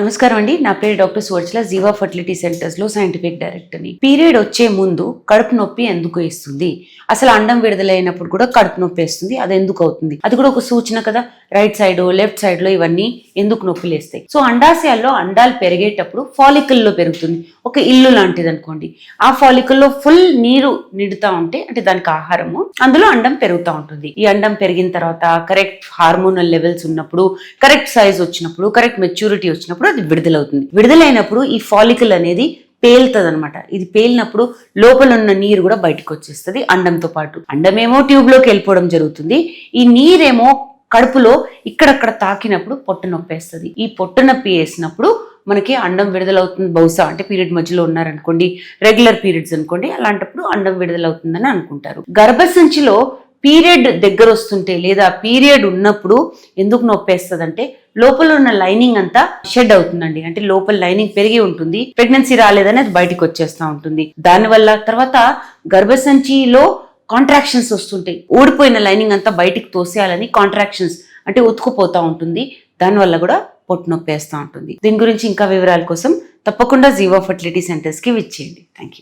నమస్కారం అండి. నా పేరు డాక్టర్ సువర్చల, జీవా ఫర్టిలిటీ సెంటర్స్ లో సైంటిఫిక్ డైరెక్టర్ని. పీరియడ్ వచ్చే ముందు కడుపు నొప్పి ఎందుకు వేస్తుంది, అసలు అండం విడుదలైనప్పుడు కూడా కడుపు నొప్పి వేస్తుంది, అది ఎందుకు అవుతుంది, అది కూడా ఒక సూచన కదా. రైట్ సైడ్ లెఫ్ట్ సైడ్ లో ఇవన్నీ ఎందుకు నొప్పులు వేస్తాయి. సో అండాశయాల్లో అండాలు పెరిగేటప్పుడు ఫాలికల్ లో పెరుగుతుంది, ఒక ఇల్లు లాంటిది అనుకోండి. ఆ ఫాలికల్ లో ఫుల్ నీరు నిడుతా ఉంటే, అంటే దానికి ఆహారము, అందులో అండం పెరుగుతూ ఉంటుంది. ఈ అండం పెరిగిన తర్వాత కరెక్ట్ హార్మోనల్ లెవెల్స్ ఉన్నప్పుడు, కరెక్ట్ సైజ్ వచ్చినప్పుడు, కరెక్ట్ మెచ్యూరిటీ వచ్చినప్పుడు అది విడుదలవుతుంది. విడుదలైనప్పుడు ఈ ఫాలికల్ అనేది పేలుతుంది అనమాట. ఇది పేలినప్పుడు లోపల ఉన్న నీరు కూడా బయటకు వచ్చేస్తుంది అండంతో పాటు. అండమేమో ట్యూబ్ లోకి వెళ్ళిపోవడం జరుగుతుంది, ఈ నీరేమో కడుపులో ఇక్కడక్కడ తాకినప్పుడు పొట్ట నొప్పి వేస్తుంది. ఈ పొట్ట నొప్పి వేసినప్పుడు మనకి అండం విడుదలవుతుంది. బహుశా అంటే పీరియడ్ మధ్యలో ఉన్నారనుకోండి, రెగ్యులర్ పీరియడ్స్ అనుకోండి, అలాంటప్పుడు అండం విడుదలవుతుందని అనుకుంటారు. గర్భసంచిలో పీరియడ్ దగ్గర వస్తుంటే లేదా పీరియడ్ ఉన్నప్పుడు ఎందుకు నొప్పేస్తుంది అంటే, లోపల ఉన్న లైనింగ్ అంతా షెడ్ అవుతుందండి. అంటే లోపల లైనింగ్ పెరిగి ఉంటుంది, ప్రెగ్నెన్సీ రాలేదని అది బయటకు వచ్చేస్తూ ఉంటుంది. దానివల్ల తర్వాత గర్భసంచిలో కాంట్రాక్షన్స్ వస్తుంటాయి. ఊడిపోయిన లైనింగ్ అంతా బయటికి తోసేయాలని కాంట్రాక్షన్స్ అంటే ఉతుకుపోతూ ఉంటుంది. దానివల్ల కూడా పొట్టు నొప్పి వేస్తూ ఉంటుంది. దీని గురించి ఇంకా వివరాల కోసం తప్పకుండా జీవా ఫర్టిలిటీ సెంటర్స్కి విచ్చేయండి. Thank you.